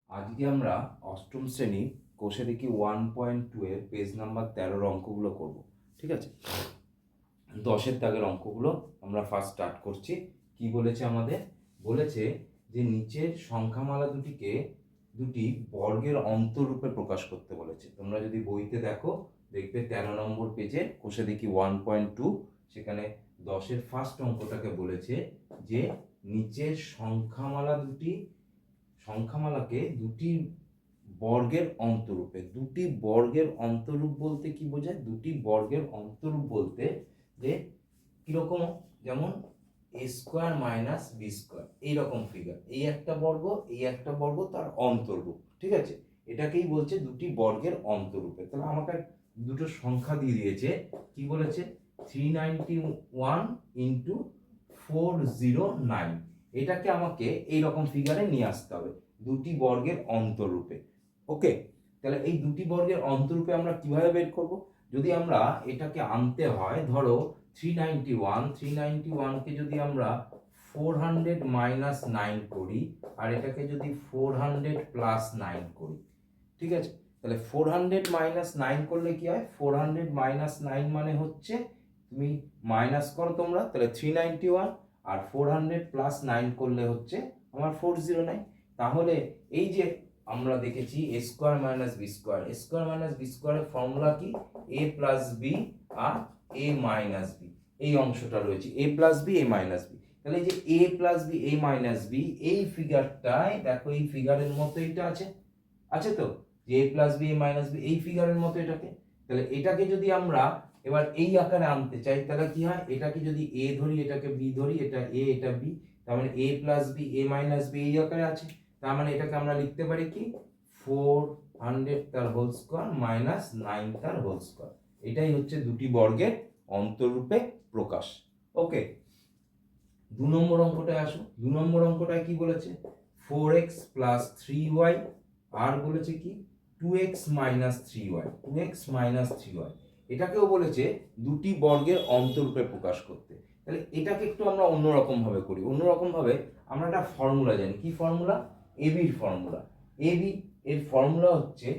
আজকে আমরা অষ্টম শ্রেণী কোষে দেখি 1.2 এর পেজ নাম্বার 13 অঙ্কগুলো করব। ঠিক আছে, 10-এর দাগের অঙ্কগুলো আমরা ফার্স্ট স্টার্ট করছি। কি বলেছে আমাদের? বলেছে যে নিচের সংখ্যামালা দুটি বর্গের অন্তরূপে প্রকাশ করতে বলেছে। তোমরা যদি বইতে দেখো দেখবে 13 নম্বর পেজে কোষে দেখি 1.2, সেখানে 10-এর ফার্স্ট অঙ্কটাকে বলেছে যে নিচের সংখ্যামালাকে দুটি বর্গের অন্তরূপে। দুটি বর্গের অন্তরূপ বলতে কি বোঝায়? দুটি বর্গের অন্তরূপ বলতে যে কিরকম, যেমন এ স্কোয়ার মাইনাস বি স্কোয়ার, এইরকম ফিগার, এই একটা বর্গ এই একটা বর্গ তার অন্তরূপ। ঠিক আছে, এটাকেই বলছে দুটি বর্গের অন্তরূপে। তাহলে আমাকে দুটো সংখ্যা দিয়ে দিয়েছে। কি বলেছে? 391 ইন্টু 409, এটাকে আমাকে এইরকম ফিগারে নিয়ে আসতে হবে দুটি বর্গের অন্তরূপে। ওকে, তাহলে এই দুটি বর্গের অন্তরূপে আমরা কিভাবে বের করব? যদি আমরা এটাকে আনতে হয়, ধরো 391কে যদি আমরা 400 মাইনাস 9 করি আর এটাকে যদি 400 প্লাস 9 করি, ঠিক আছে, তাহলে 400 মাইনাস 9 করলে কি হয়? 400 মাইনাস 9 মানে হচ্ছে, তুমি মাইনাস করো তোমরা, তাহলে 391, আর 400 প্লাস 9 করলে হচ্ছে আমার 409। তাহলে এই যে আমরা দেখেছি এ স্কোয়ার মাইনাস বি স্কোয়ার, এ স্কোয়ার মাইনাস বি স্কোয়ারের ফর্মুলা কি? A plus B R A minus B, এই অংশটা রয়েছে এ plus B A minus B. তাহলে এই যে এ plus B A minus B, এই ফিগারটায় দেখো এই ফিগারের মতো এটা আছে, আছে তো, যে এ plus B A minus B, এই ফিগারের মতো এটাকে। তাহলে এটাকে যদি আমরা এবার এই আকারে আনতে চাই, তাহলে কি হয়? এটাকে যদি এ ধরি, এটাকে বি ধরি, এটা এ এটা বি, তার মানে এ plus B A minus B এই আকারে আছে। তার মানে এটাকে আমরা লিখতে পারি কি? 400 তার হোল স্কোয়ার মাইনাস 9 তার হোল স্কোয়ার। এটাই হচ্ছে দুটি বর্গের অন্তরূপে প্রকাশ। ওকে, 2 নম্বর অঙ্কটায় আসো। 2 নম্বর অঙ্কটায় কি বলেছে? 4x প্লাস 3y, আর বলেছে কি 2x minus 3y, 2x minus 3y। এটাকেও বলেছে দুটি বর্গের অন্তরূপে প্রকাশ করতে। তাহলে এটাকে একটু আমরা অন্যরকম ভাবে করি। অন্যরকম ভাবে আমরা একটা ফর্মুলা জানি। কি ফর্মুলা? এবির ফর্মুলা। এবি এর ফর্মুলা হচ্ছে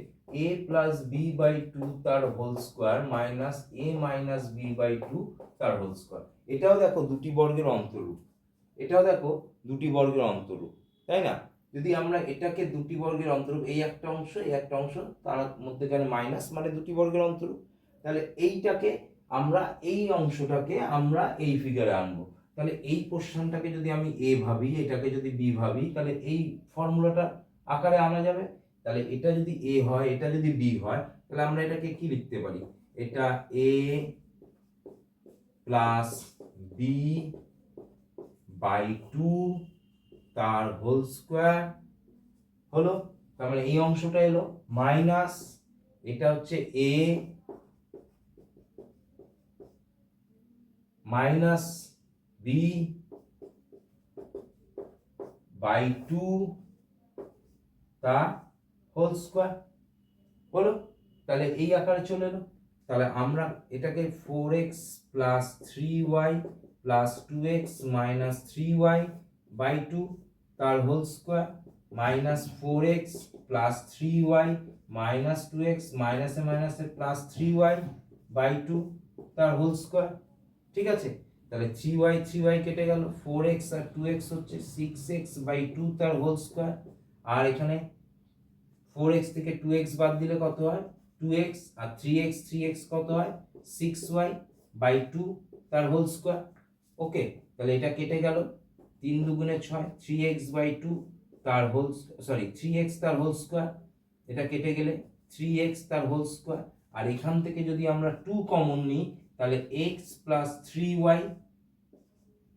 a প্লাস বি বাই 2 তার whole square minus a minus B by 2 তার হোল স্কোয়ার। এটাও দেখো দুটি বর্গের অন্তরূপ, এটাও দেখো দুটি বর্গের অন্তরূপ, তাই না? যদি আমরা এটাকে দুটি বর্গের অন্তরূপ, এই একটা অংশ এই একটা অংশ, তার মধ্যেখানে মাইনাস মানে দুটি বর্গের অন্তরূপ, তাহলে এইটাকে আমরা, এই অংশটাকে আমরা এই ফিগারে আনবো। তাহলে এই পোর্শনটাকে যদি আমি এ ভাবি, এটাকে যদি বি ভাবি, তাহলে এই ফর্মুলাটা আকারে আনা যাবে। তাহলে এটা যদি এ হয়, এটা যদি বি হয়, তাহলে আমরা এটাকে কি লিখতে পারি? এটা এ প্লাস বি বাই 2 তার হোল স্কোয়ার হলো। তার মানে এই অংশটা এলো মাইনাস, এটা হচ্ছে এ মাইনাস বি বাই 2 তার হোল স্কোয়ার হলো। তাহলে এই আকারে চলে এলো। তাহলে আমরা এটাকে 4x plus 3y plus 2x minus 3y by 2 তার whole square minus 4x plus 3y minus 2x মাইনাসে মাইনাসে প্লাস 3y বাই 2 তার হোল স্কোয়ার। ঠিক আছে, তাহলে 3y কেটে গেল, 4x আর 2x হচ্ছে 6x বাই 2 তার হোল স্কোয়ার। আর এখানে 4x থেকে 2x বাদ দিলে কত হয়? 2x, আর 3x কত হয়? 6y বাই 2 তার হোল স্কোয়ার। ওকে, তাহলে এটা কেটে গেল, 3 দুগুণে 6, 3x বাই 2 তার হোল, 3x তার হোল স্কোয়ার, এটা কেটে গেলে 3x তার হোল স্কোয়ার। আর এখান থেকে যদি আমরা 2 কমন নিই, তাহলে x প্লাস 3y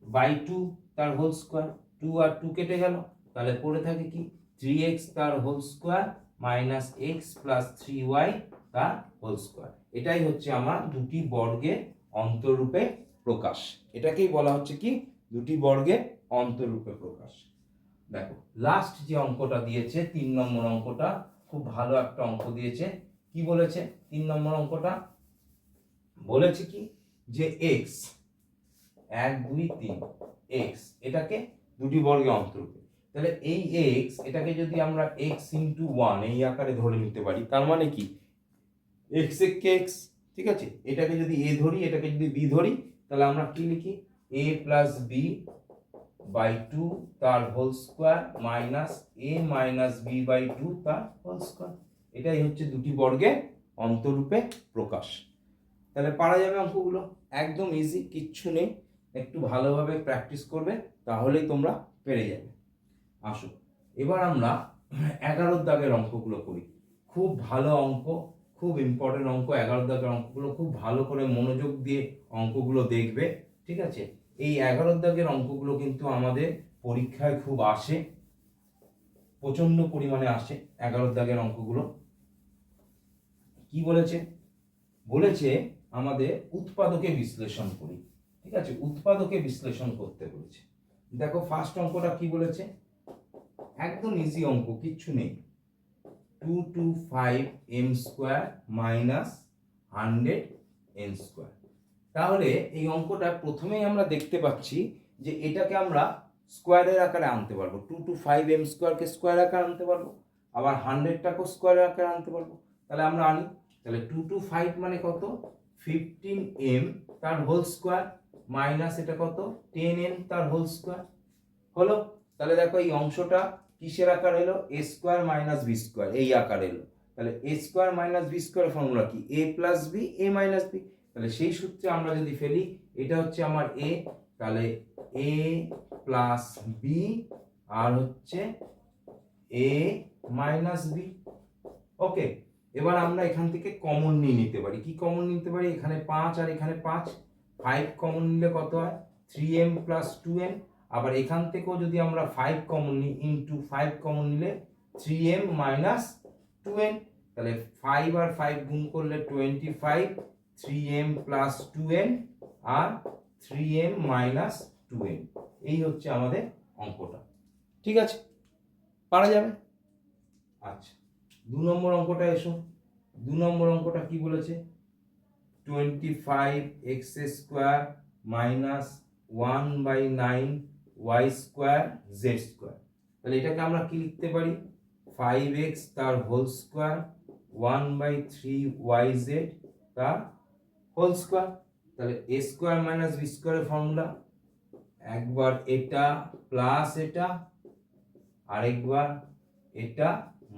বাই 2 তার হোল স্কোয়ার। 2 আর 2 কেটে গেল, তাহলে পড়ে থাকে কি? 3x তার whole square minus x plus 3y তার হোল স্কোয়ার। এটাই হচ্ছে আমার দুটি বর্গের অন্তরূপে প্রকাশ। এটাকেই বলা হচ্ছে কি? দুটি বর্গের অন্তরূপে প্রকাশ। দেখো লাস্ট যে অঙ্কটা দিয়েছে 3 নম্বর অঙ্কটা, খুব ভালো একটা অঙ্ক দিয়েছে। কি বলেছে 3 নম্বর অঙ্কটা? বলেছে কি যে x 1 2 3 x, এটাকে দুটি বর্গের অন্তরূপে। তাহলে এই এক্স এটাকে যদি আমরা এক্স ইন্টু ওয়ান এই আকারে ধরে নিতে পারি, তার মানে কি এক্স একে এক্স, ঠিক আছে, এটাকে যদি এ ধরি এটাকে যদি বি ধরি, তাহলে আমরা কি লিখি A plus B by two তার whole square minus A minus B by two তার হোল স্কোয়ার। এটাই হচ্ছে দুটি বর্গের অন্তরূপে প্রকাশ। তাহলে পারা যাবে অঙ্কগুলো, একদম ইজি, কিচ্ছু নেই, একটু ভালোভাবে প্র্যাকটিস করবে তাহলেই তোমরা পেরে যাবে। আসো এবার আমরা 11 দাগের অঙ্কগুলো করি। খুব ভালো অঙ্ক, খুব ইম্পর্টেন্ট অঙ্ক। 11 দাগের অঙ্কগুলো খুব ভালো করে মনোযোগ দিয়ে অঙ্কগুলো দেখবে, ঠিক আছে। এই 11 দাগের অঙ্কগুলো কিন্তু আমাদের পরীক্ষায় খুব আসে, প্রচন্ড পরিমাণে আসে 11 দাগের অঙ্কগুলো। কি বলেছে? বলেছে আমাদের উৎপাদকে বিশ্লেষণ করি, ঠিক আছে, উৎপাদকে বিশ্লেষণ করতে বলেছে। দেখো ফার্স্ট অঙ্কটা কি বলেছে, একদম ইজি অঙ্ক, কিচ্ছু নেই। 225 m square minus 100 n square. তাহলে এই অঙ্কটা প্রথমেই আমরা দেখতে পাচ্ছি যে এটাকে আমরা স্কোয়ারের আকারে আনতে পারবো। 225 m স্কোয়ারকে স্কোয়ার আকারে আনতে পারবো, আবার 100টাকেও স্কোয়ারের আকারে আনতে পারবো। তাহলে আমরা আনি, তাহলে 225 মানে কত 15m তার হোল স্কোয়ার মাইনাস এটা কত 10m তার হোল স্কোয়ার হলো। তাহলে দেখো এই অংশটা কিসের আকার এলো, A square minus B square এই আকার এলো। তাহলে এ square minus B square formula কি, A plus B A minus B. তাহলে সেই সূত্রে আমরা যদি ফেলি, এটা হচ্ছে আমার এ, তাহলে এ প্লাস বি আর হচ্ছে এ মাইনাস বি। ওকে, এবার আমরা এখান থেকে কমন নিয়ে নিতে পারি। কি কমন নিতে পারি, এখানে 5 আর এখানে 5, 5 কমন নিলে কত হয় 3m প্লাস 2n। আবার এখান থেকেও যদি আমরা 5 কমন নিই, ইনটু 5 কমন নিলে 3m মাইনাস 2n। তাহলে 5 আর 5 গুণ করলে 25, 3m প্লাস 2n আর 3m মাইনাস 2n। এই হচ্ছে আমাদের অঙ্কটা, ঠিক আছে, পারা যাবে। আচ্ছা 2 নম্বর অঙ্কটা এসো। 2 নম্বর অঙ্কটা কি বলেছে, 25x square minus 1/9 y square z square. তাহলে এটাকে আমরা কি লিখতে পারি, 5x তার হোল স্কোয়ার 1/3 yz তার হোল স্কোয়ার। তাহলে a স্কোয়ার মাইনাস b স্কোয়ারের ফর্মুলা, একবার এটা প্লাস এটা আরেকবার এটা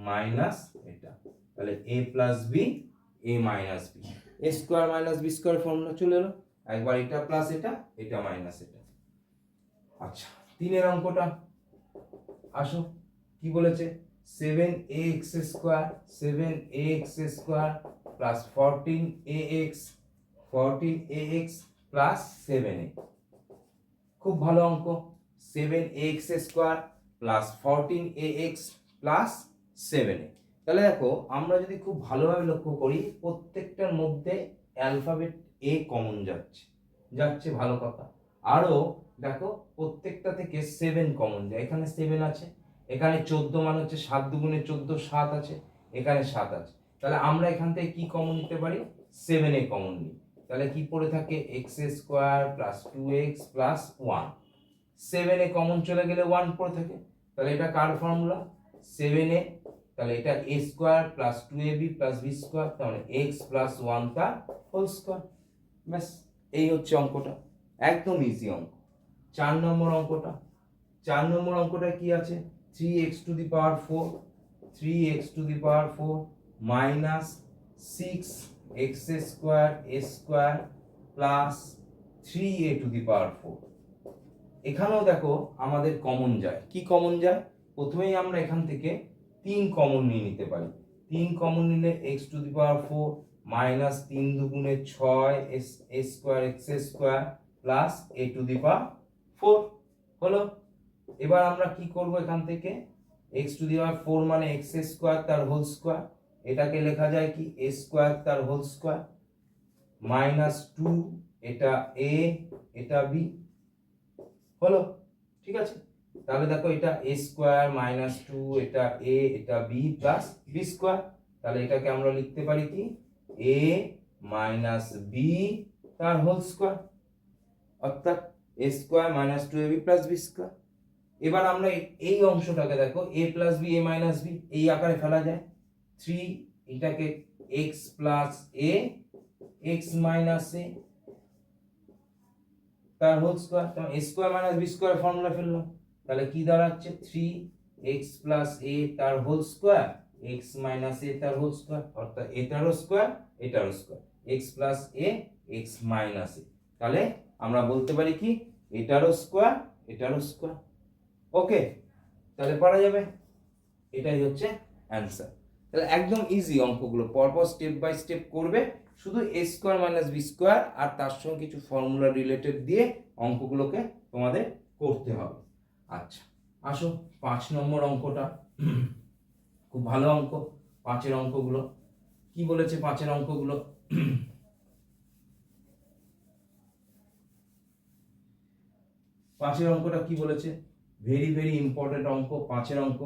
মাইনাস এটা, তাহলে a plus b a minus b, a square minus b square formula চলে এলো, একবার এটা প্লাস এটা এটা মাইনাস এটা। আচ্ছা 3 অঙ্কটা আসো, কি বলেছে, 7ax square 7ax square plus 14ax plus 7a। খুব ভালো অঙ্ক, 7ax square plus 14ax plus 7a। তাহলে দেখো আমরা যদি খুব ভালোভাবে লক্ষ্য করি, প্রত্যেকটার মধ্যে অ্যালফাবেট এ কমন যাচ্ছে ভালো কথা। আরো দেখো প্রত্যেকটা থেকে 7 কমন যায়, এখানে 7 আছে, এখানে 14 মানে হচ্ছে 7 দুগুণে 14 7 আছে, এখানে 7 আছে। তাহলে আমরা এখান থেকে কি কমন নিতে পারি, 7 এ কমন নিই। তাহলে কি পড়ে থাকে x square plus 2x plus 1, 7 a common চলে গেলে 1 পড়ে থাকে। তাহলে এটা কার ফর্মুলা 7 এ, তাহলে এটা a square plus 2ab plus b square, তাহলে x প্লাস 1 তার হোল স্কয়ার। ব্যাস এই হচ্ছে অঙ্কটা, একদম ইজি অঙ্ক। 4 নম্বর অঙ্কটা, 4 নম্বর অঙ্কটা কি আছে, 3x to the power 4 3x to the power 4 minus 6x square a square plus 3a to the power 4। এখানেও দেখো আমাদের কমন যায়, কি কমন যায়, প্রথমেই আমরা এখান থেকে 3 কমন নিয়ে নিতে পারি। 3 কমন নিলে x to the power 4 minus 3 দুগুণে 6 a square x square plus a to the power 4 হলো। এবার আমরা কি করব, এখান থেকে x টু দি পাওয়ার 4 মানে x স্কয়ার তার হোল স্কয়ার, এটাকে লেখা যায় কি a স্কয়ার তার হোল স্কয়ার মাইনাস 2 এটা a এটা b হলো, ঠিক আছে। তাহলে দেখো এটা a স্কয়ার মাইনাস 2 এটা a এটা b প্লাস b স্কয়ার। তাহলে এটাকে আমরা লিখতে পারি কি a মাইনাস b তার হোল স্কয়ার, অর্থাৎ a square minus 2ab plus b square. এবার আমরা এই অংশটাকে দেখো a plus B a minus B এই আকারে ফেলা যায় 3 এটাকে x plus a x minus a তার হোল স্কয়ার, তাহলে a square minus B square formula ফেললাম, তাহলে কি দাঁড়াচ্ছে 3x প্লাস a তার whole square x minus a তার হোল স্কয়ার, অর্থাৎ এটারও স্কয়ার এটারও square x plus a x minus a। তাহলে আমরা বলতে পারি কি এটারও স্কয়ার এটারও স্কয়ার। ওকে, তাহলে পারা যাবে, এটাই হচ্ছে অ্যান্সার। তাহলে একদম ইজি অঙ্কগুলো, পরপর স্টেপ বাই স্টেপ করবে, শুধু a square minus B square আর তার সঙ্গে কিছু ফর্মুলা রিলেটেড দিয়ে অঙ্কগুলোকে তোমাদের করতে হবে। আচ্ছা আসো 5 নম্বর অঙ্কটা, খুব ভালো অঙ্ক 5-এর অঙ্কগুলো। কি বলেছে 5-এর অঙ্কগুলো? 5-এর অঙ্কটা কি বলেছে? ভেরি ভেরি ইম্পর্টেন্ট অঙ্ক 5-এর অঙ্ক।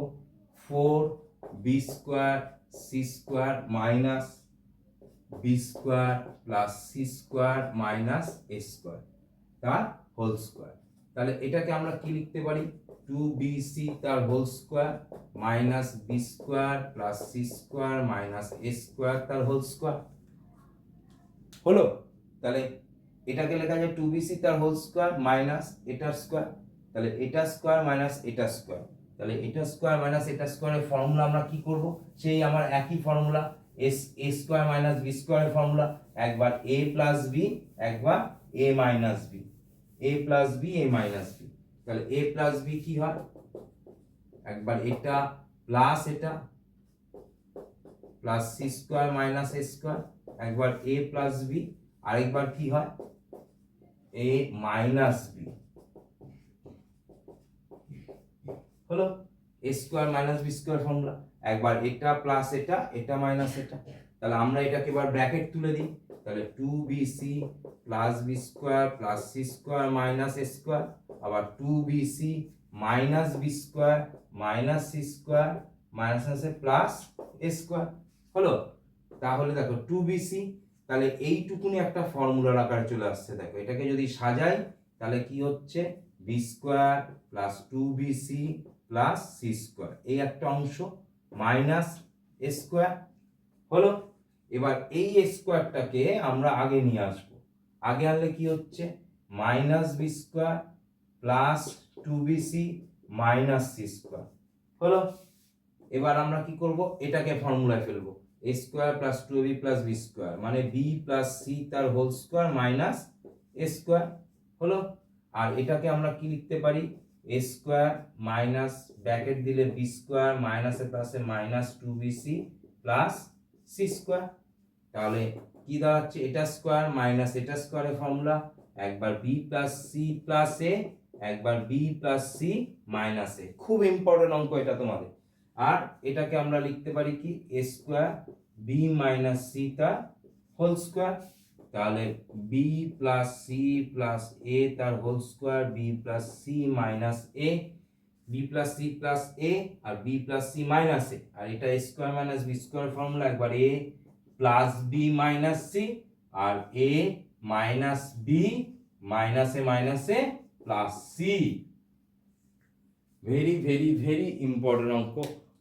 4b square c square minus b square plus c square minus a square তার হোল স্কয়ার। তাহলে এটাকে আমরা কি লিখতে পারি? 2bc তার whole square minus b square plus c square minus a square তার হোল স্কয়ার হলো। তাহলে এটাকে লেখা যায় 2bc তার হোল স্কয়ার মাইনাস এটার স্কয়ার, তাহলে এটা স্কয়ার মাইনাস এটা স্কয়ার, তাহলে এটা স্কয়ার মাইনাস এটা স্কয়ারের ফর্মুলা আমরা কি করব? সেই আমার একই formula, a square minus b স্কয়ারের ফর্মুলা, একবার a প্লাস b একবার a minus b, a plus b a minus b। তাহলে a প্লাস b কি হয়? একবার এটা প্লাস এটা plus c square minus a square, একবার a প্লাস b আরেকবার কি হয়? a মাইনাস b হলো a square minus b square formula, একবার এটা প্লাস এটা এটা মাইনাস এটা। তাহলে আমরা এটাকে এবার ব্র্যাকেট তুলে দিই, তাহলে 2bc plus b square plus c square minus a square, আবার 2bc minus b square minus c square minus আছে প্লাস a স্কয়ার হলো। তাহলে দেখো 2bc, তাহলে এইটুকুনি একটা ফর্মুলার আকারে চলে আসছে। দেখো এটাকে যদি সাজাই তাহলে কি হচ্ছে? b square plus 2bc plus c square, এই একটা অংশ মাইনাস a স্কয়ার হলো। এবার এই a স্কয়ারটাকে আমরা আগে নিয়ে আসবো, আগে আনলে কি হচ্ছে? Minus b square plus 2bc minus c square হলো। এবার আমরা কি করব? এটাকে ফর্মুলায় ফেলবো, a square plus 2ab plus b square মানে b প্লাস c তার whole square minus a square হলো। আর এটাকে আমরা কি লিখতে পারি? a স্কয়ার মাইনাস ব্র্যাকেট দিলে b স্কয়ার মাইনাসে প্লাসে minus 2bc plus c square. তাহলে কি দাঁড়াচ্ছে? এটা স্কয়ার মাইনাস এটা স্কয়ারের ফর্মুলা, একবার b plus c plus a একবার b plus c minus a। খুব ইম্পর্টেন্ট অঙ্ক এটা তোমাদের। আর এটাকে আমরা লিখতে পারি কি? a square b minus c তার হোল স্কয়ার, তাহলে b plus c plus a তার whole square b plus c minus a, b plus c plus a আর b plus c minus a, আর এটা a square minus b square formula, একবার a plus b minus c আর a minus b minus a plus c। Very very very important অঙ্ক,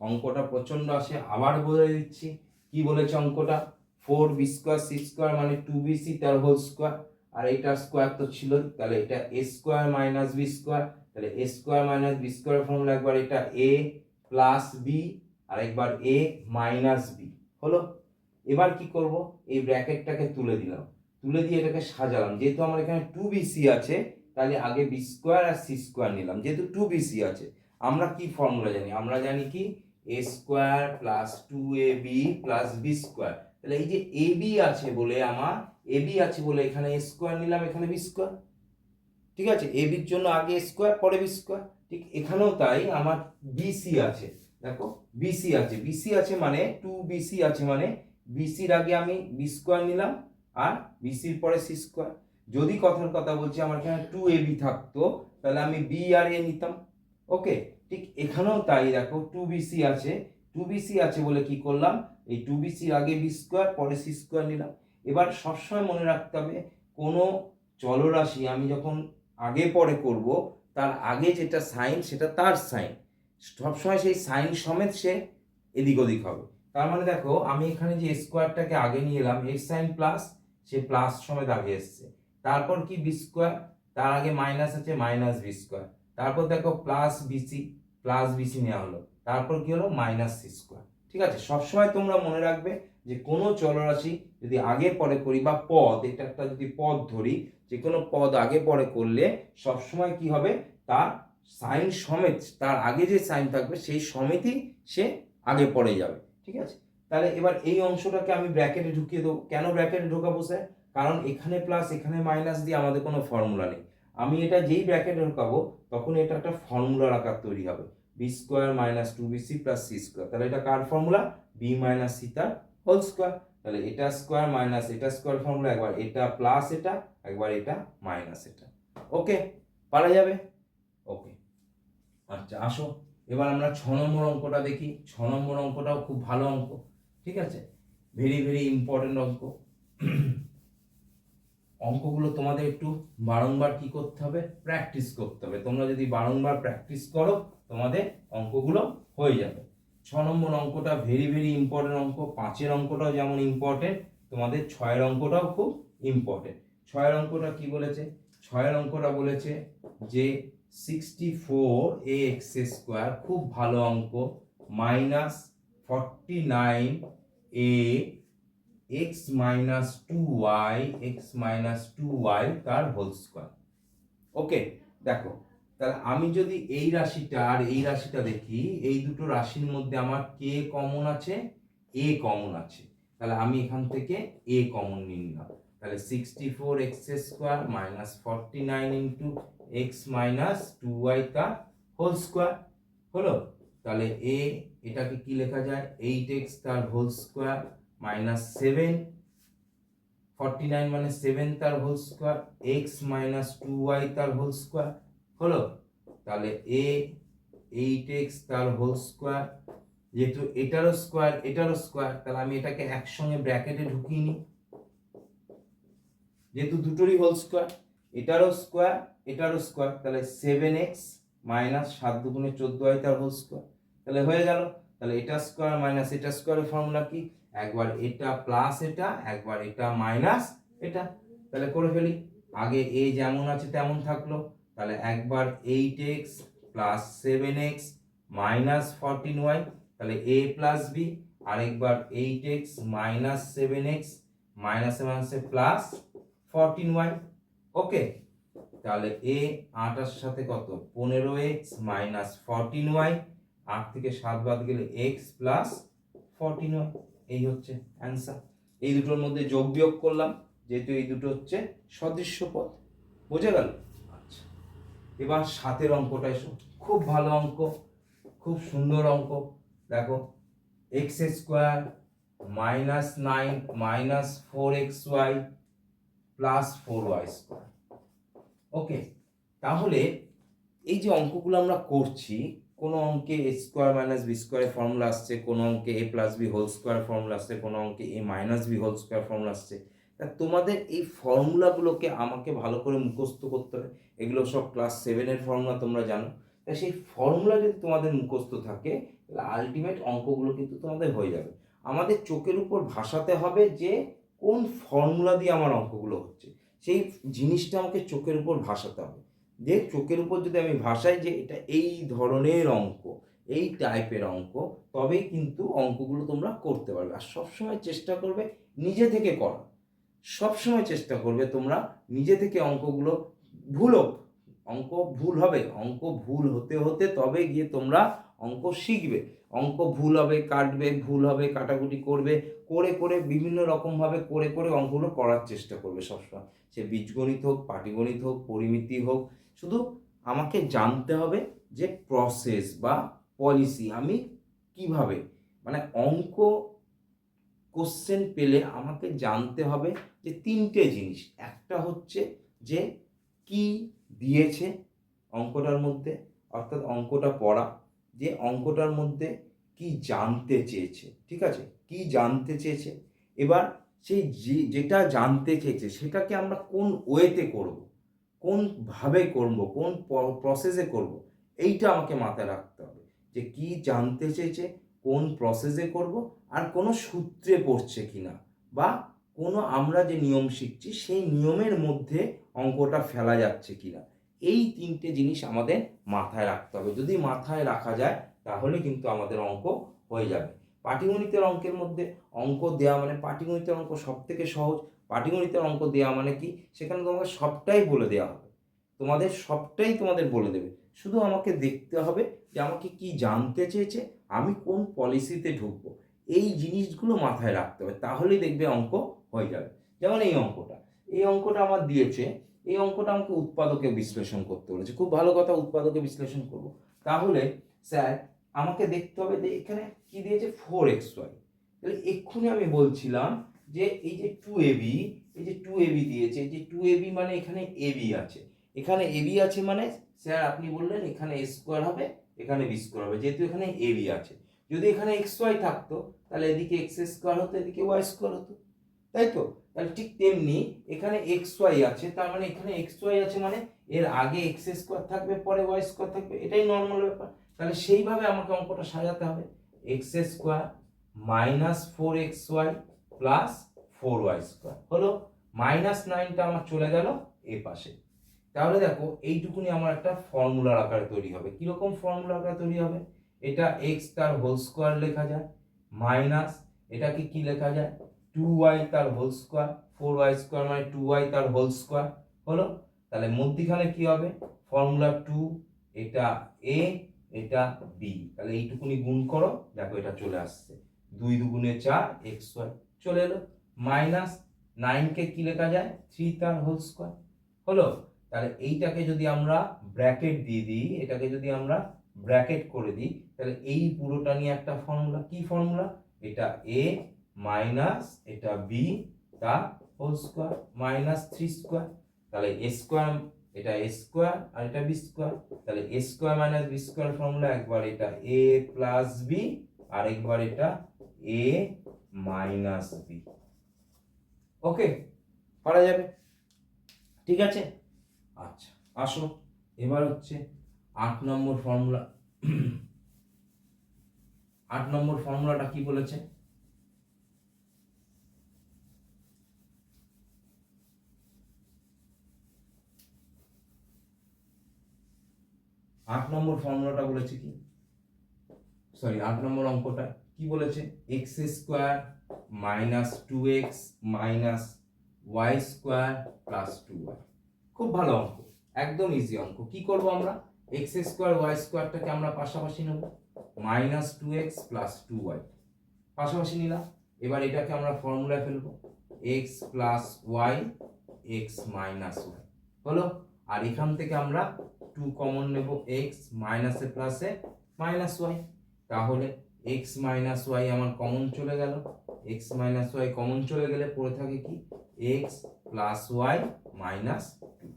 অঙ্কটা প্রচন্ড আসে। আবার বলে দিচ্ছি কি বলেছে অঙ্কটা? 4b স্কয়ার c স্কয়ার মানে 2bc তার হোল স্কয়ার, আর এটার স্কয়ার তো ছিল, তাহলে এটা a square minus b square, তাহলে a square minus b square formula, একবার এটা a প্লাস b আর একবার a মাইনাস b হলো। এবার কি করব? এই ব্র্যাকেটটাকে তুলে দিলাম, তুলে দিয়ে এটাকে সাজালাম। যেহেতু আমার এখানে 2bc আছে তাহলে আগে b স্কয়ার আর c স্কয়ার নিলাম। যেহেতু 2bc আছে আমরা কি ফর্মুলা জানি? আমরা জানি কি? a square plus 2ab plus b square. তাহলে এই যে ab আছে বলে আমার ab আছে বলে এখানে a স্কয়ার নিলাম, এখানে b স্কয়ার। ঠিক আছে, ab এর জন্য আগে a স্কয়ার পরে b স্কয়ার। ঠিক এখানেও তাই, আমার bc আছে, দেখো bc আছে, bc আছে মানে 2bc আছে মানে bc এর আগে আমি b স্কয়ার নিলাম আর bc এর পরে c স্কয়ার। যদি কথার কথা বলছি আমার এখানে 2ab থাকতো তাহলে আমি b আর a নিতাম। ওকে, ঠিক এখানেও তাই, দেখো 2bc আছে, 2bc আছে বলে কি করলাম? এই 2bc আগে b স্কয়ার পরে c স্কয়ার নিলাম। এবার সবসময় মনে রাখতে হবে কোনো চলরাশি আমি যখন আগে পরে করব তার আগে যেটা সাইন সেটা তার সাইন, সবসময় সেই সাইন সমেত সে এদিক ওদিক হবে। তার মানে দেখো আমি এখানে যে স্কোয়ারটাকে আগে নিয়ে এলাম, এক্স সাইন প্লাস, সে প্লাস সমেত আগে এসছে। তারপর কি বি স্কোয়ার, তার আগে মাইনাস আছে, মাইনাস বি স্কোয়ার। তারপর দেখো প্লাস বিসি নেওয়া হলো, তারপর কি হলো মাইনাস সি স্কোয়ার। ঠিক আছে, সবসময় তোমরা মনে রাখবে যে কোনো চলরাশি যদি আগে পরে করি বা পদ, এটা একটা যদি পদ ধরি, যে কোনো পদ আগে পরে করলে সবসময় কি হবে, তার সাইন সমেত, তার আগে যে সাইন থাকবে সেই সমেতই সে আগে পরে যাবে। ঠিক আছে, তাহলে এবার এই অংশটাকে আমি ব্র্যাকেটে ঢুকিয়ে দেবো। কেন ব্র্যাকেটে ঢোকাবো স্যার? কারণ এখানে প্লাস এখানে মাইনাস দিয়ে আমাদের কোনো ফর্মুলা নেই। আমি এটা যেই ব্র্যাকেটে ঢোকাবো তখন এটা একটা ফর্মুলার আকার তৈরি হবে, B square minus two B C plus C square. তাহলে এটা কার ফর্মুলা? বি মাইনাস সি তার হোল স্কোয়ার। তাহলে এটা স্কোয়ার মাইনাস এটা স্কোয়ার ফর্মুলা, একবার এটা প্লাস এটা, একবার এটা মাইনাস এটা। ওকে, পারা যাবে? ওকে, আচ্ছা আসো এবার আমরা 6 নম্বর অঙ্কটা দেখি। 6 নম্বর অঙ্কটাও খুব ভালো অঙ্ক। ঠিক আছে, ভেরি ভেরি ইম্পর্টেন্ট অঙ্ক। অঙ্কগুলো তোমাদের একটু বারংবার কি করতে হবে? প্র্যাকটিস করতে হবে। তোমরা যদি বারংবার প্র্যাকটিস করো তোমাদের অঙ্কগুলো হয়ে যাবে। 6 নম্বর অঙ্কটা ভেরি ভেরি ইম্পর্টেন্ট অঙ্ক। 5-এর অঙ্কটাও যেমন ইম্পর্টেন্ট, তোমাদের 6-এর অঙ্কটাও খুব ইম্পর্টেন্ট। 6-এর অঙ্কটা কি বলেছে? 6-এর অঙ্কটা বলেছে যে 64ax², খুব ভালো অঙ্ক, minus 49a x minus 2y তার হোল স্কোয়ার। ওকে, দেখো তাহলে আমি যদি এই রাশিটা আর এই রাশিটা দেখি, এই দুটো রাশির মধ্যে আমার কে কমন আছে? এ কমন আছে। তাহলে আমি এখান থেকে এ কমন নিয়ে নিলাম। তাহলে 64x² minus 49 into x minus 2y তার হোল স্কোয়ার হলো। তাহলে এটাকে কি লেখা যায়? 8x তার হোল স্কোয়ার মাইনাস 7, 49 মানে 7 তার whole square, x minus 2y তার হোল স্কোয়ার হলো। তাহলে 8x তার হোল স্কোয়ার, যেহেতু এটারও স্কোয়ার, তাহলে আমি এটাকে একসঙ্গে ব্র্যাকেটে ঢুকিয়ে নিই। যেহেতু দুটোরই হোল স্কোয়ার, এটারও স্কোয়ার, তাহলে 7x মাইনাস 7 দুগুণে 14y তার হোল স্কোয়ার। তাহলে হয়ে গেল। তাহলে এটা স্কোয়ার মাইনাস এটা স্কোয়ারের ফর্মুলা কি? একবার এটা প্লাস এটা, একবার এটা মাইনাস এটা। তাহলে করে ফেলি। আগে a যেমন আছে তেমন থাকলো। তাহলে একবার 8x plus 7x minus 14y, তাহলে a প্লাস b। আরেকবার 8x মাইনাস 7x মাইনাসে মাইনাসে প্লাস 14y। ওকে, তাহলে a 8 সাথে কত? 15x মাইনাস 14y, 8 থেকে 7 বাদ গেলে x প্লাস 14y। এই হচ্ছে অ্যান্সার। এই দুটোর মধ্যে যোগ বিয়োগ করলাম, যেহেতু এই দুটো হচ্ছে সদৃশ্য পদ। বোঝা গেল? আচ্ছা, এবার 7-এর অঙ্কটা এসো। খুব ভালো অঙ্ক, খুব সুন্দর অঙ্ক। দেখো x² minus 9 minus 4xy plus 4y²। ওকে, তাহলে এই যে অঙ্কগুলো আমরা করছি, কোনো অঙ্কে a স্কোয়ার মাইনাস বি স্কোয়ারের ফর্মুলা আসছে, কোনো অঙ্কে a plus B whole square formula আসছে, কোনো অঙ্কে a minus B whole square formula আসছে। তা তোমাদের এই ফর্মুলাগুলোকে আমাকে ভালো করে মুখস্থ করতে হবে। এগুলো সব ক্লাস 7-এর ফর্মুলা, তোমরা জানো। তা সেই ফর্মুলা যদি তোমাদের মুখস্থ থাকে তাহলে আলটিমেট অঙ্কগুলো কিন্তু তোমাদের হয়ে যাবে। আমাদের চোখের উপর ভাসাতে হবে যে কোন ফর্মুলা দিয়ে আমার অঙ্কগুলো হচ্ছে, সেই জিনিসটা আমাকে চোখের উপর ভাসাতে হবে। যে চোখের উপর যদি আমি ভাসাই যে এটা এই ধরনের অঙ্ক, এই টাইপের অঙ্ক, তবেই কিন্তু অঙ্কগুলো তোমরা করতে পারবে। আর সবসময় চেষ্টা করবে নিজে থেকে করা, সবসময় চেষ্টা করবে তোমরা নিজে থেকে অঙ্কগুলো। অঙ্ক ভুল হবে, অঙ্ক ভুল হতে হতে তবে গিয়ে তোমরা অঙ্ক শিখবে। অঙ্ক ভুল হবে, কাটবে, ভুল হবে, কাটাকুটি করবে, করে করে বিভিন্ন রকমভাবে করে করে অঙ্কগুলো করার চেষ্টা করবে সবসময়। সে বীজগণিত হোক, পাটিগণিত হোক, পরিমিতি হোক, শুধু আমাকে জানতে হবে যে প্রসেস বা পলিসি আমি কিভাবে, মানে অঙ্ক কোশ্চেন পেলে আমাকে জানতে হবে যে 3টে জিনিস। একটা হচ্ছে যে কি দিয়েছে অঙ্কটার মধ্যে, অর্থাৎ অঙ্কটা পড়া, যে অঙ্কটার মধ্যে কি জানতে চেয়েছে। ঠিক আছে, কি জানতে চেয়েছে। এবার সেই যেটা জানতে চেয়েছে সেটাকে আমরা কোন ওয়েতে করব, কোনভাবে করব, কোন প্রসেসে করব, এইটা আমাকে মাথায় রাখতে হবে যে কি জানতে চেয়েছে, কোন প্রসেসে করব, আর কোনো সূত্রে পড়ছে কিনা, বা কোনো আমরা যে নিয়ম শিখছি সেই নিয়মের মধ্যে অঙ্কটা ফেলা যাচ্ছে কিনা। এই তিনটে জিনিস আমাদের মাথায় রাখতে হবে। যদি মাথায় রাখা যায় তাহলে কিন্তু আমাদের অঙ্ক হয়ে যাবে। পাটিগণিতের অঙ্কের মধ্যে অঙ্ক দেওয়া মানে, পাটিগণিতের অঙ্ক সব থেকে সহজ। পাটিগণিতের অঙ্ক দেওয়া মানে কি, সেখানে তোমাকে সবটাই বলে দেওয়া হবে, তোমাদের সবটাই তোমাদের বলে দেবে। শুধু আমাকে দেখতে হবে যে আমাকে কি জানতে চেয়েছে, আমি কোন পলিসিতে ঢুকবো, এই জিনিসগুলো মাথায় রাখতে হবে, তাহলেই দেখবে অঙ্ক হয়ে যাবে। যেমন এই অঙ্কটা আমার দিয়েছে, এই অঙ্কটা আমাকে উৎপাদকে বিশ্লেষণ করতে বলেছে। খুব ভালো কথা, উৎপাদকে বিশ্লেষণ করব। তাহলে স্যার আমাকে দেখতে হবে যে এখানে কি দিয়েছে, 4xy। তাহলে এক্ষুনি আমি বলছিলাম যে এই যে 2ab, এই যে 2ab দিয়েছে, এই যে 2ab মানে এখানে ab আছে, এখানে ab আছে মানে স্যার আপনি বললেন এখানে a স্কোয়ার হবে, এখানে b স্কোয়ার হবে, যেহেতু এখানে ab আছে। যদি এখানে xy থাকতো তাহলে এদিকে x স্কোয়ার হতো, এদিকে y স্কোয়ার হতো, তাই তো? তাহলে ঠিক তেমনি এখানে xy আছে, তার মানে এখানে xy আছে মানে এর আগে x স্কোয়ার থাকবে, পরে y স্কোয়ার থাকবে, এটাই নর্মাল ব্যাপার। তাহলে সেইভাবে আমাকে অঙ্কটা সাজাতে হবে। x square minus 4xy plus 4y square হলো, মাইনাস 9টা আমার চলে গেল এ পাশে। তাহলে দেখো এইটুকুনি আমার একটা ফর্মুলার আকারে তৈরি হবে। কিরকম ফর্মুলার আকারে তৈরি হবে, এটা x তার হোল স্কোয়ার লেখা যায়, মাইনাস এটাকে কি লেখা যায়, 2y তার হোল স্কোয়ার, 4y স্কোয়ার মানে 2y তার হোল স্কোয়ার হলো। তাহলে মধ্যখানে কি হবে, ফর্মুলা 2, এটা a, এটা b, তাহলে এইটুকুনি গুণ করো, দেখো এটা চলে আসছে, 2 দুগুণে 4 xy চলে এলো, মাইনাস 9 কে কি লেখা যায়, 3 তার হোল স্কোয়ার হলো। তাহলে এইটাকে যদি আমরা ব্র্যাকেট দিয়ে দিই, এটাকে যদি আমরা ব্র্যাকেট করে দিই, তাহলে এই পুরোটা নিয়ে একটা ফর্মুলা, কি ফর্মুলা, এটা a মাইনাস এটা b তার হোল স্কোয়ার মাইনাস 3 স্কোয়ার, তাহলে a স্কোয়ার, এটা a স্কোয়ার আর এটা b স্কোয়ার, তাহলে a square minus b square formula, একবার এটা a প্লাস b আর একবার এটা a মাইনাস b। ওকে, পারা যাবে, ঠিক আছে। আচ্ছা আসো, এবার হচ্ছে 8 নম্বর ফর্মুলা। 8 নম্বর ফর্মুলাটা কি বলেছে, 8 নম্বর ফর্মুলাটা বলেছে কি, সরি 8 নম্বর অঙ্কটা কি বলেছে, x square minus 2x minus y square plus 2y। খুব ভালো অঙ্ক, একদম ইজি অঙ্ক। কি করব আমরা, এক্স স্কোয়ার ওয়াই স্কোয়ারটাকে আমরা পাশাপাশি নেব, মাইনাস 2x প্লাস 2y পাশাপাশি নিলাম। এবার এটাকে আমরা ফর্মুলায় ফেলবো, x plus y x minus y হলো। আর এখান থেকে আমরা 2 কমন নেব, x মাইনাসে প্লাসে মাইনাস ওয়াই, তাহলে x মাইনাস ওয়াই আমার কমন চলে গেল, x মাইনাস ওয়াই কমন চলে গেলে পড়ে থাকে কি, x প্লাস ওয়াই মাইনাস 2।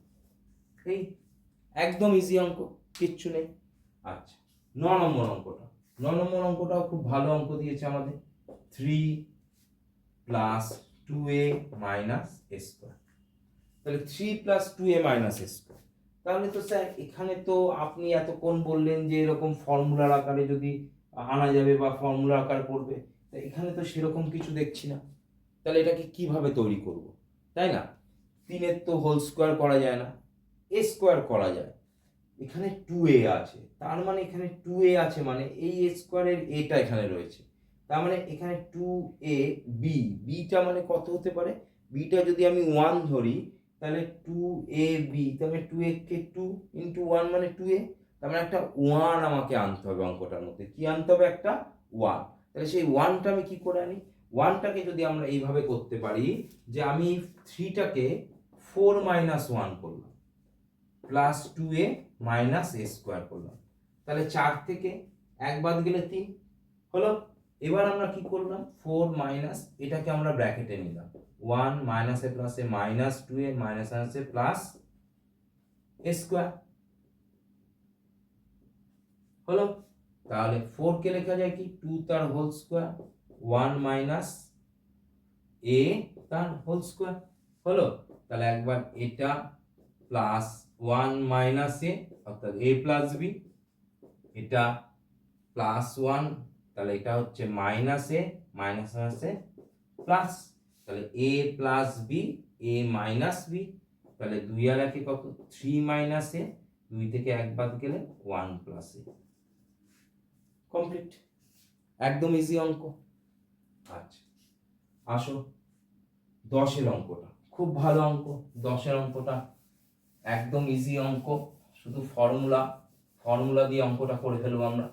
এই একদম ইজি অঙ্ক, কিচ্ছু নেই। আচ্ছা 9 নম্বর অঙ্কটা, 9 নম্বর অঙ্কটাও খুব ভালো অঙ্ক দিয়েছে আমাদের, 3 plus 2a minus a square. তাহলে 3 plus 2a minus a square, তাহলে তো স্যার এখানে তো আপনি এতক্ষণ বললেন যে এরকম ফর্মুলার আকারে যদি আনা যাবে বা ফর্মুলা আকার পড়বে, এখানে তো সেরকম কিছু দেখছি না। তাহলে এটাকে কিভাবে তৈরি করব, তাই না? 3 এর তো হোল স্কোয়ার করা যায় না, a স্কোয়ার করা যায়, এখানে 2a আছে, তার মানে এখানে 2a আছে মানে এই a স্কোয়ারের এটা এখানে রয়েছে, তার মানে এখানে 2a b, bটা মানে কত হতে পারে, bটা যদি আমি 1 ধরি তাহলে 2ab, তার মানে 2a কে 2 ইনটু 1 মানে 2a, তার মানে একটা 1 আমাকে আনতে হবে অঙ্কটার মধ্যে। কি আনতে হবে, একটা 1। তাহলে সেই 1টা আমি কি করে আনি, 1টাকে যদি আমরা এইভাবে করতে পারি যে আমি 3টাকে 4 মাইনাস 1 করলাম, plus 2a minus a square করলাম, তাহলে 4 থেকে 1 বাদ গেলে 3 হলো। এবার আমরা কি করলাম, 4 মাইনাস এটাকে আমরা ব্র্যাকেটে নিলাম, 1 minus A plus A minus 2a minus A plus a square হলো। তাহলে 4 কে লেখা যায় কি, 2 তার হোল স্কোয়ার 1 মাইনাস a তার হোল স্কোয়ার হলো। তাহলে একবার এটা প্লাস 1 মাইনাস এ অর্থাৎ a প্লাস বি, এটা প্লাস 1, তাহলে এটা হচ্ছে মাইনাস এ মাইনাস আছে প্লাস, তাহলে a plus B a minus B, তাহলে 2 আর 1 কত 3 মাইনাস এ, 2 থেকে 1 বাদ গেলে 1 প্লাস এ। কমপ্লিট, একদম ইজি অঙ্ক। আচ্ছা আসো 10 এর অঙ্কটা, খুব ভালো অঙ্ক। 10 এর অঙ্কটা একদম ইজি অঙ্ক, শুধু ফর্মুলা দিয়ে অঙ্কটা করে ফেলবো আমরা।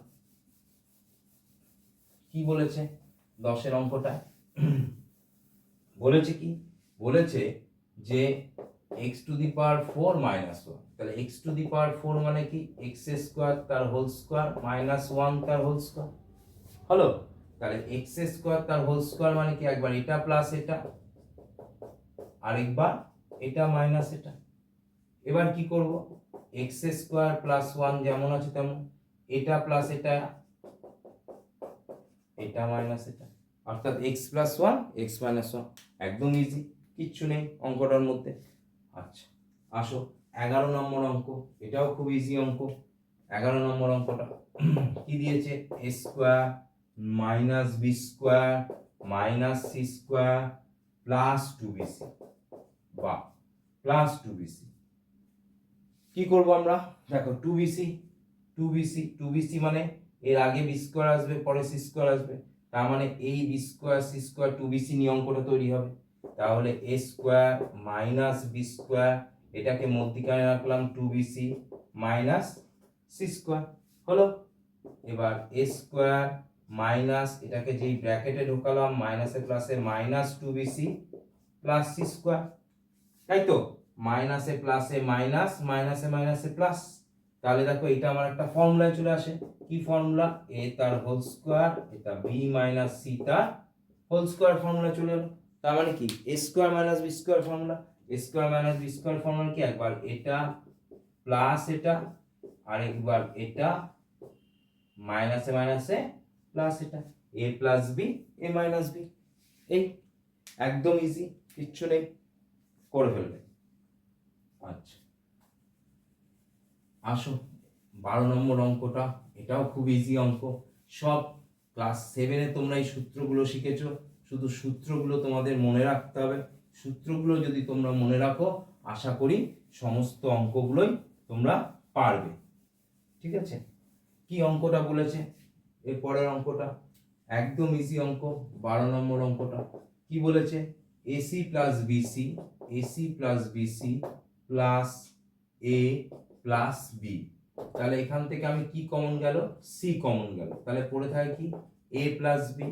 কি বলেছে 10 এর অঙ্কটা? বলেছে কি, বলেছে যে x to the power 4 minus 1, তাহলে x টু দি পাওয়ার 4 মানে কি x স্কয়ার তার হোল স্কয়ার মাইনাস 1 তার হোল স্কয়ার হলো। তাহলে x স্কয়ার তার হোল স্কয়ার মানে কি একবার এটা প্লাস এটা, আরেকবার এটা মাইনাস এটা। এবার কি করব, x স্কয়ার প্লাস 1 যেমন আছে তেমন, এটা প্লাস এটা, এটা মাইনাস এটা, অর্থাৎ x প্লাস 1 x মাইনাস 1, একদম ইজি, কিচ্ছু নেই অঙ্কটার মধ্যে। আচ্ছা আসো 11 নম্বর অঙ্ক, এটাও খুব ইজি অঙ্ক। 11 নম্বর অঙ্কটা কি দিয়েছে, a square minus B square minus C square plus 2bc, বা প্লাস 2bc। কি করব আমরা, দেখো 2bc মানে এর আগে বি স্কয়ার আসবে পরে সি স্কয়ার আসবে, তার মানে এই B square C square 2bc নিয়ে অঙ্কটা তৈরি হবে। তাহলে a square minus B square, এটাকে মধ্যিখানে রাখলাম 2bc মাইনাস সি স্কয়ার হলো। এবার a স্কয়ার মাইনাস এটাকে যেই ব্র্যাকেটে ঢোকালাম মাইনাসে প্লাসে minus 2bc plus C square, তাই তো, মাইনাসে প্লাসে মাইনাস মাইনাসে মাইনাসে প্লাস। তাহলে দেখো এটা আমার একটা ফর্মুলায় চলে আসে, কি ফর্মুলা, a তার হোল স্কয়ার, এটা b মাইনাস c তার হোল স্কয়ার ফর্মুলা চলে এলো। তার মানে কি a square minus B square formula, a square minus B square formula কি একবার এটা প্লাস এটা, আরেকবার এটা মাইনাসে মাইনাসে প্লাস এটা, a plus B a minus B, এই একদম ইজি, কিচ্ছু নেই, করে ফেলবে। আচ্ছা আসো 12 নম্বর অঙ্কটা, এটাও খুব ইজি অঙ্ক। সব ক্লাস 7 এ তোমরা এই সূত্রগুলো শিখেছো, শুধু সূত্রগুলো তোমাদের মনে রাখতে হবে। সূত্রগুলো যদি তোমরা মনে রাখো আশা করি সমস্ত অঙ্কগুলোই তোমরা পারবে। ঠিক আছে, কি অঙ্কটা বলেছে, এর পরের অঙ্কটা একদম ইজি অঙ্ক। 12 নম্বর অঙ্কটা কি বলেছে, AC plus BC, AC plus BC plus A plus B, তাহলে এখান থেকে আমি কি কমন গেল, সি কমন গেল, তাহলে পড়ে থাকে কি এ প্লাস বি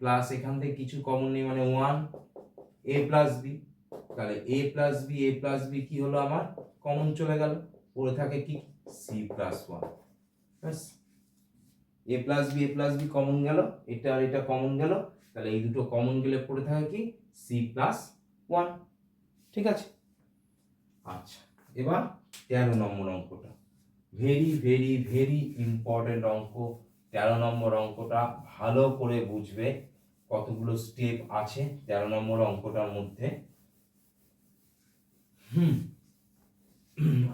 প্লাস এখান থেকে কিছু কমন নেই মানে 1 এ প্লাস বি, তাহলে a plus B A plus B কি হলো আমার কমন চলে গেল, পড়ে থাকে কি সি প্লাস 1, ব্যাস এ প্লাস বি কমন গেল, এটা আর এটা কমন গেল, তাহলে এই দুটো কমন গেলে পড়ে থাকে কি সি প্লাস 1। ঠিক আছে, আচ্ছা এবার 13 নম্বর অঙ্কটা, ভেরি ভেরি ভেরি ইম্পর্টেন্ট অঙ্ক। 13 নম্বর অঙ্কটা ভালো করে বুঝবে, কতগুলো স্টেপ আছে 13 নম্বর অঙ্কটার মধ্যে।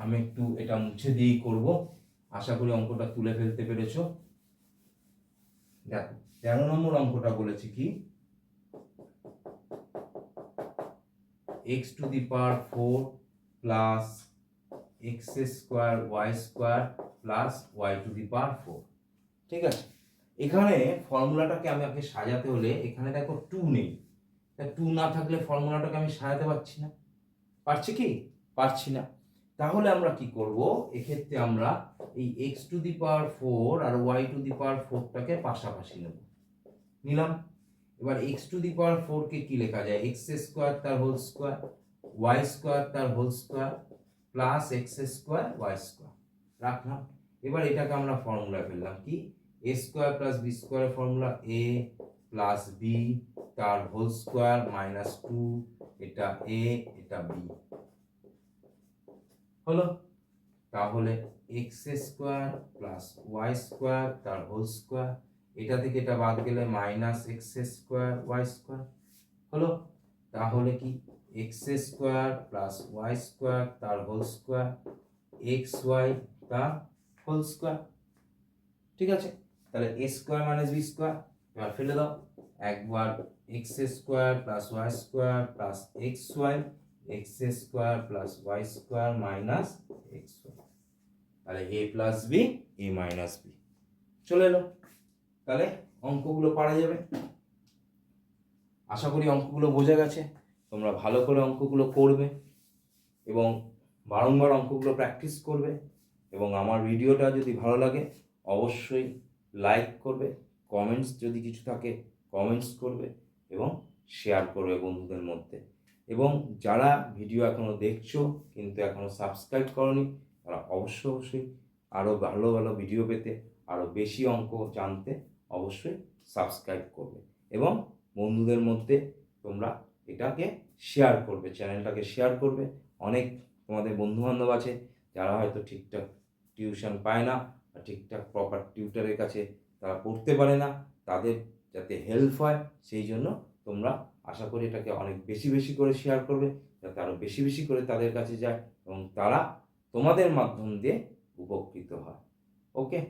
আমি একটু এটা মুছে দিয়েই করব, আশা করি অঙ্কটা তুলে ফেলতে পেরেছো। দেখো 13 নম্বর অঙ্কটা বলেছে কি, x to the power 4 plus x square y square plus y to the power 4। ঠিক আছে, এখানে ফর্মুলাটাকে আমি আগে সাজাতে হলে এখানে দেখো 2 নেই, তা 2 না থাকলে ফর্মুলাটাকে আমি সাজাতে পারছি না, পারছি কি পারছি না। তাহলে আমরা কি করব, এক্ষেত্রে আমরা এই x টু দি পাওয়ার 4 আর y টু দি পাওয়ার 4 টাকে পাশাপাশি নেব, নিলাম। এবার x টু দি পাওয়ার 4 কে কি লেখা যায়, x স্কয়ার তার হোল স্কয়ার y স্কয়ার তার whole square plus x square y square রাখলাম। এবার এটাকে আমরা ফর্মুলা ফেললাম কি, a স্কয়ার প্লাস b স্কয়ারের ফর্মুলা a প্লাস b তার হোল স্কয়ার মাইনাস 2, এটা a এটা b হলো। তাহলে x square plus y square তার হোল স্কয়ার, এটা থেকে এটা বাদ গেলে minus x square y square হলো। তাহলে কি X square plus y square তার হোল স্কোয়ার এক্স ওয়াই তার হোল স্কোয়ার। ঠিক আছে, তাহলে এ স্কোয়ার মাইনাস বি স্কোয়ার এবার ফেলে দাও, একবার x square plus y square plus x y, x square plus y square minus x y, তাহলে a plus B A minus b চলে এলো। তাহলে অঙ্কগুলো পারা যাবে। আশা করি অঙ্কগুলো বোঝা গেছে। তোমরা ভালো করে অঙ্কগুলো করবে এবং বারংবার অঙ্কগুলো প্র্যাকটিস করবে। এবং আমার ভিডিওটা যদি ভালো লাগে অবশ্যই লাইক করবে, কমেন্টস যদি কিছু থাকে কমেন্টস করবে এবং শেয়ার করবে বন্ধুদের মধ্যে। এবং যারা ভিডিও এখনও দেখছো কিন্তু এখনও সাবস্ক্রাইব করনি তারা অবশ্যই আরও ভালো ভালো ভিডিও পেতে, আরও বেশি অঙ্ক জানতে অবশ্যই সাবস্ক্রাইব করবে এবং বন্ধুদের মধ্যে তোমরা এটাকে শেয়ার করবে, চ্যানেলটাকে শেয়ার করবে। অনেক তোমাদের বন্ধুবান্ধব আছে যারা হয়তো ঠিকঠাক টিউশন পায় না বা ঠিকঠাক প্রপার টিউটারের কাছে তারা পড়তে পারে না, তাদের যাতে হেল্প হয় সেই জন্য তোমরা আশা করি এটাকে অনেক বেশি বেশি করে শেয়ার করবে, যাতে আরও বেশি বেশি করে তাদের কাছে যায় এবং তারা তোমাদের মাধ্যম দিয়ে উপকৃত হয়। ওকে।